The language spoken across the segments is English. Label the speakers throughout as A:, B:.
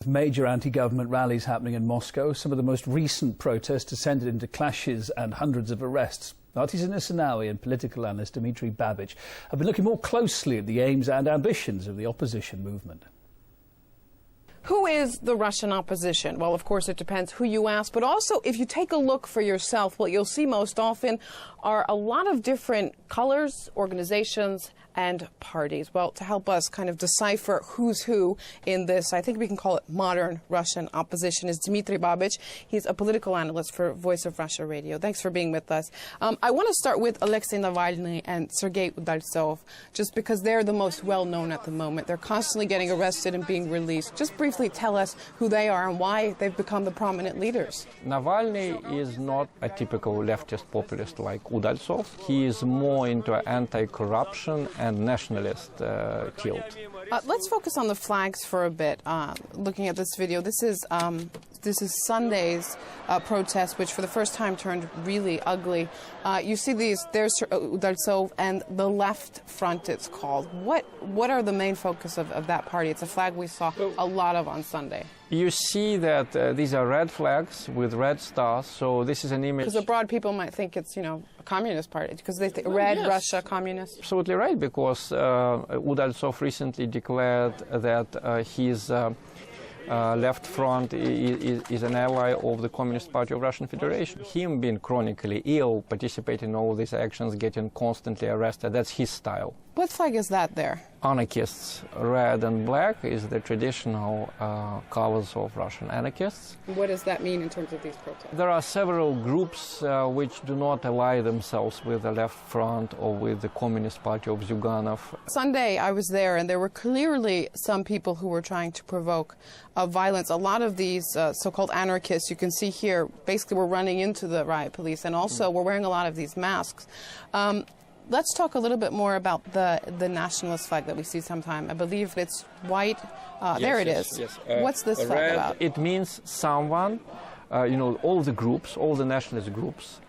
A: Major anti-government rallies happening in Moscow. Some of the most recent protests descended into clashes and hundreds of arrests. Artisan Sanawi and political analyst Dmitry Babich have been looking more closely at the aims and ambitions of the opposition movement.
B: Who is the Russian opposition? Well, of course, it depends who you ask, but also if you take a look for yourself, what you'll see most often are a lot of different colors, organizations, and parties. Well, to help us kind of decipher who's who in this, I think we can call it modern Russian opposition, is Dmitry Babich. He's a political analyst for Voice of Russia Radio. Thanks for being with us. I want to start with Alexei Navalny and Sergei Udaltsov, just because they're the most well-known at the moment. They're constantly getting arrested and being released. Just briefly tell us who they are and why they've become the prominent leaders.
C: Navalny is not a typical leftist populist like Udaltsov. He is more into anti-corruption and nationalist tilt.
B: Let's focus on the flags for a bit. Looking at this video, this is Sunday's protest, which for the first time turned really ugly. You see these. There's Udaltsov and the Left Front. It's called. What are the main focus of that party? It's a flag we saw a lot of on Sunday.
C: You see that these are red flags with red stars, so this is an image.
B: Because abroad people might think it's, a communist party, because they think red, yes. Russia, communist.
C: Absolutely right, because Udaltsov recently declared that his Left Front is an ally of the Communist Party of Russian Federation. Him being chronically ill, participating in all these actions, getting constantly arrested, that's his style.
B: What flag is that there?
C: Anarchists, red and black, is the traditional colors of Russian anarchists.
B: What does that mean in terms of these protests?
C: There are several groups which do not ally themselves with the Left Front or with the Communist Party of Zyuganov.
B: Sunday I was there, and there were clearly some people who were trying to provoke violence. A lot of these so-called anarchists, you can see here, basically were running into the riot police, and also were wearing a lot of these masks. Let's talk a little bit more about the nationalist flag that we see sometime. I believe it's white. There it is.
C: Yes.
B: What's this flag about?
C: It means someone, all the groups, all the nationalist groups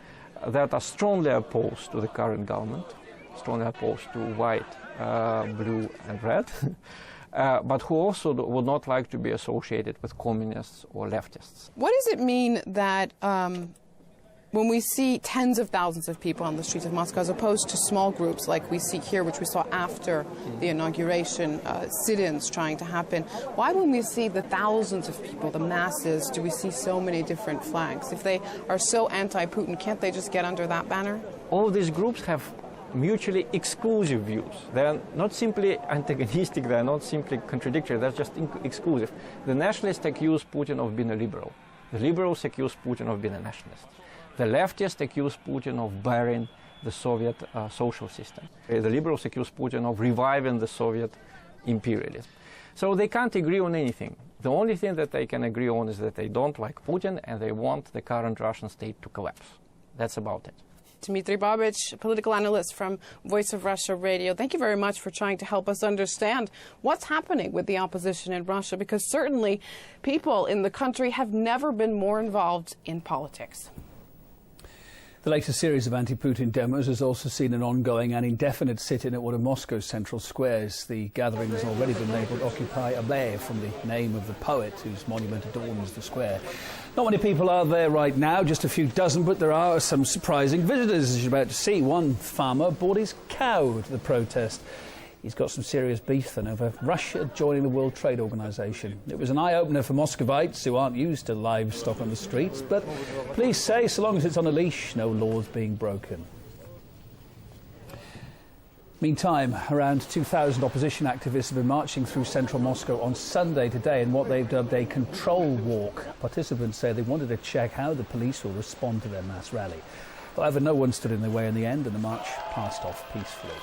C: that are strongly opposed to the current government, strongly opposed to white, blue and red, but who also would not like to be associated with communists or leftists.
B: What does it mean that when we see tens of thousands of people on the streets of Moscow, as opposed to small groups like we see here, which we saw after the inauguration, sit-ins trying to happen, why when we see the thousands of people, the masses, do we see so many different flags? If they are so anti-Putin, can't they just get under that banner?
C: All these groups have mutually exclusive views. They are not simply antagonistic, they are not simply contradictory, they're just exclusive. The nationalists accuse Putin of being a liberal. The liberals accuse Putin of being a nationalist. The leftists accuse Putin of burying the Soviet social system. The liberals accuse Putin of reviving the Soviet imperialism. So they can't agree on anything. The only thing that they can agree on is that they don't like Putin and they want the current Russian state to collapse. That's about it.
B: Dmitry Babich, political analyst from Voice of Russia Radio. Thank you very much for trying to help us understand what's happening with the opposition in Russia, because certainly people in the country have never been more involved in politics.
A: The latest series of anti-Putin demos has also seen an ongoing and indefinite sit-in at one of Moscow's central squares. The gathering has already been labelled Occupy-Abay, from the name of the poet whose monument adorns the square. Not many people are there right now, just a few dozen, but there are some surprising visitors, as you're about to see. One farmer brought his cow to the protest. He's got some serious beef then over Russia joining the World Trade Organization. It was an eye-opener for Muscovites who aren't used to livestock on the streets, but police say so long as it's on a leash, no laws being broken. Meantime, around 2,000 opposition activists have been marching through central Moscow on Sunday today in what they've dubbed a control walk. Participants say they wanted to check how the police will respond to their mass rally. However, no one stood in their way in the end, and the march passed off peacefully.